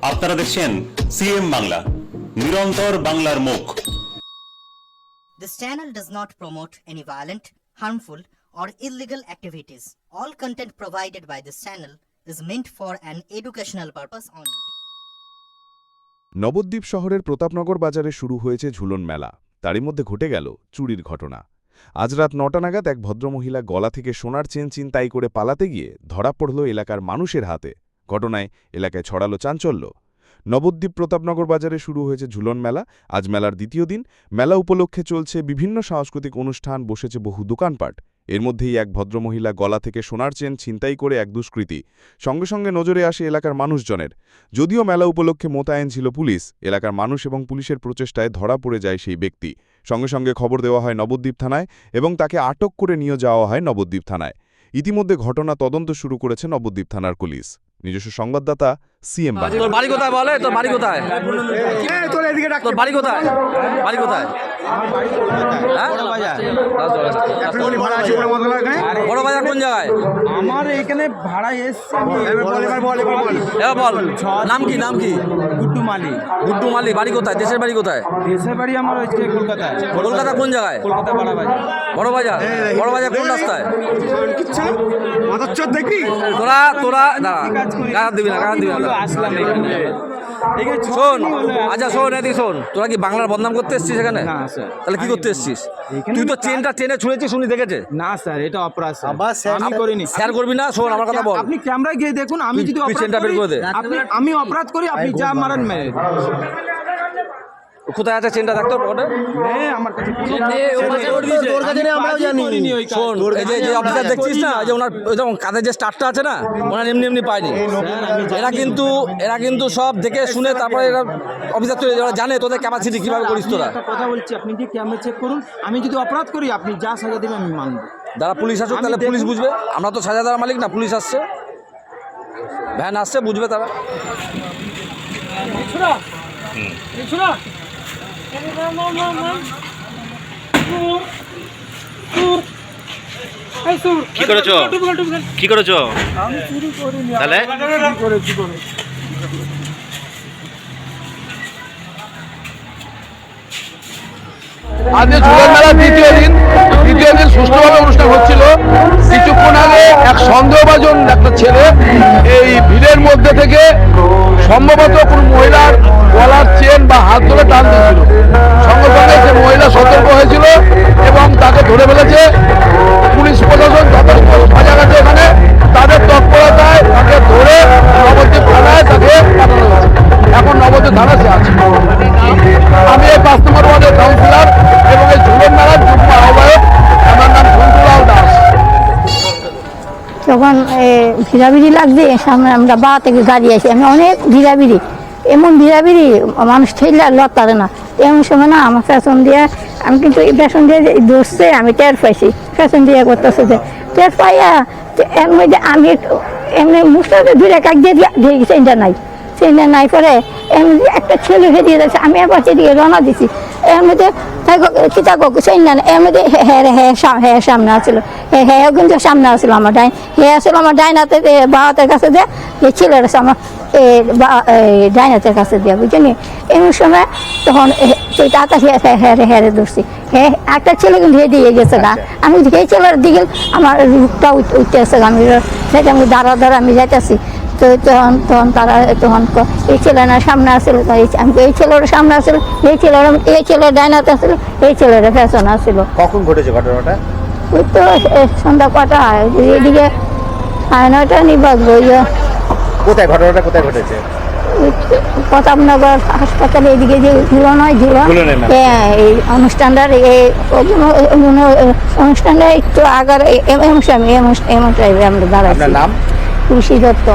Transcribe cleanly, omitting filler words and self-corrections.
আপনারা দেখছেন সিএম বাংলা, নিরন্তর বাংলার মুখ। This channel does not promote any violent, harmful, or illegal activities. All content provided by this channel is meant for an educational purpose only. Nabadwip শহরের প্রতাপনগর বাজারে শুরু হয়েছে ঝুলন মেলা। তারই মধ্যে ঘটে গেল চুরির ঘটনা। আজ রাত ৯টা নাগাদ এক ভদ্রমহিলা গলা থেকে সোনার চেন ছিনতাই করে পালাতে গিয়ে ধরা পড়ল এলাকার মানুষের হাতে। ঘটনায় এলাকায় ছড়ালো চাঞ্চল্য। নবদ্বীপ প্রতাপনগর বাজারে শুরু হয়েছে ঝুলন মেলা। আজ মেলার দ্বিতীয় দিন। মেলা উপলক্ষে চলছে বিভিন্ন সাংস্কৃতিক অনুষ্ঠান, বসেছে বহু দোকানপাট। এর মধ্যেই এক ভদ্রমহিলা গলা থেকে সোনার চেন ছিনতাই করে এক দুষ্কৃতী। সঙ্গে সঙ্গে নজরে আসে এলাকার মানুষজনের। যদিও মেলা উপলক্ষে মোতায়েন ছিল পুলিশ, এলাকার মানুষ এবং পুলিশের প্রচেষ্টায় ধরা পড়ে যায় সেই ব্যক্তি। সঙ্গে সঙ্গে খবর দেওয়া হয় নবদ্বীপ থানায় এবং তাকে আটক করে নিয়ে যাওয়া হয় নবদ্বীপ থানায়। ইতিমধ্যে ঘটনা তদন্ত শুরু করেছে নবদ্বীপ থানার পুলিশ। নিজস্ব সংবাদদাতা সিএম বাংলা। তোর বাড়ি কোথায় বলে? তোর বাড়ি কোথায়? তোর বাড়ি কোথায়? বাড়ি কোথায়? বড় বাজার কোন জায়গায়? আমার এখানে ভাড়া এসছে। বল নাম কি? নাম কি? গুড্ডু মালি। গুড্ডু মালি। বাড়ি কোথায়? দেশের বাড়ি কোথায়? দেশের বাড়ি আমার হচ্ছে কলকাতায়। কলকাতা কোন জায়গায়? কলকাতা বড় বাজার। বড় বাজার। বড় বাজার কোন রাস্তায়? দেখবি তোরা তোরা গায়ে দিবি না, গায়ে দিবি না। আসলাম এখানে। শোন, আচ্ছা শোন, এদিকে শোন। তোরা কি বাংলার বদনাম করতে এসছিস এখানে? না স্যার। তাহলে কি করতে এসছিস? তুই তো চেনটা টেনে ছুঁড়েছিস, শুনি দেখেছে? না স্যার, এটা অপরাধ স্যার। আমি করিনি। শেয়ার করবি না? শোন আমার কথা বল। আপনি ক্যামেরায় গিয়ে দেখুন, আমি যদি তুই অপরাধ চেনটা বের করি, করে দে। আমি অপরাধ করি, আপনি যা মারেন মেরে। কোথায় আছে চেনটা? দেখতো ওটা আমার কাছে শোন, এই যে অফিসার দেখছিস না, যে ওনার কাঁধে যে স্টারটা আছে না, ওনার এমনি এমনি পায়নি। এরা কিন্তু সব দেখে শুনে তারপরে এরা অফিসার তৈরি, ওরা জানে তোদের ক্যাপাসিটি কিভাবে করিস তোরা। একটা কথা বলছি, আপনি যে ক্যামেরা চেক করুন, আমি যদি অপরাধ করি, আপনি যা সাজা দেবেন আমি মানব। যারা পুলিশ আসুক, তাহলে পুলিশ বুঝবে। আমরা তো সাজা দেওয়ার মালিক না, পুলিশ আসছে, ভ্যান আসছে, বুঝবে তারা। কি করেছো? কি করেছো? তাহলে আজকে ঝুলন মেলার দ্বিতীয় দিন সুষ্ঠুভাবে অনুষ্ঠান হচ্ছিল। কিছুক্ষণ আগে এক সন্দেহভাজন একটা ছেলে এই ভিড়ের মধ্যে থেকে সম্ভবত কোন মহিলার গলার চেন বা হাত ধরে টান দিয়েছিল। সঙ্গে সঙ্গে সে মহিলা সতর্ক হয়েছিল এবং তাকে ধরে ফেলেছে। পুলিশ প্রশাসন যথেষ্ট সজাগ আছে এখানে। তাদের তৎপরতায় তাকে ধরে নবদ্বীপ থানায় তাকে পাঠানো হয়েছে। এখন নবদ্বীপ থানায় সে আছে। আমি এই ৫ নম্বর ওয়ার্ডের কাউন্সিলর এবং এই ঝুলন মেলার যুগ্ম আহ্বায়ক। আমার নাম কুন্তলাল দাস। তখন ভিড়াভিড়ি লাগছে, সামনে আমরা বা থেকে গাড়ি আসি, আমি অনেক ভিড়াভিড়ি, এমন ভিড়াভিড়ি মানুষ ঠেলে লড়তে না। এমন সময় না আমার ফ্যাশন দিয়ে, আমি কিন্তু এই ফ্যাশন দিয়ে দৌড়ছে, আমি টের পাইছি ফ্যাশন দিয়ে করতেছে, যে টের পাইয়া এর মধ্যে আমি এমনি মুখটা দূরে কাক দিয়ে দিয়ে গেছি, এটা নাই সেটা নাই পরে এমনি একটা ছেলে হেরিয়ে যাচ্ছে। আমি আবার সেদিকে রওনা দিছি, এর মধ্যে কিতা সেই না, এর মধ্যে হ্যাঁ সামনে আসছিল, হ্যাঁ কিন্তু সামনে আসছিল আমার ডাইন, হ্যাঁ আসছিল আমার ডাইনাতে বা হাতের কাছে দিয়ে, এই ছেলের আমার ডাইন হাতের কাছে দিয়ে, বুঝলি। এমন সময় তখন সেই টাকা হ্যাঁ ধরছি, হ্যাঁ একটা ছেলে কিন্তু দিয়ে গেছে গা। আমি সেই ছেলের দিকে আমার রূপটা উঠতে আসছে, আমি সেটা আমি দাঁড়া আমি যাইতেছি। তো তখন তারা এই ছেলেরা সামনে আসছিল, আমি এই ছেলের সামনে আসছিল, এই ছেলের ডাইনাতে আসছিল, এই ছেলের ফ্যাশন আসছিল। কখন ঘটেছে ঘটনাটা? ওই তো সন্ধ্যা 5টা, এদিকে 9:30 নিবাস বই। কোথায় ঘটনাটা কোথায় ঘটেছে? প্রতাপনগর হাসপাতালে এদিকে যে ঝুলন হয়, হ্যাঁ এই অনুষ্ঠানটার অনুষ্ঠানটা একটু আগার আমরা দাঁড়াচ্ছি। নাম? কৃষি দত্ত।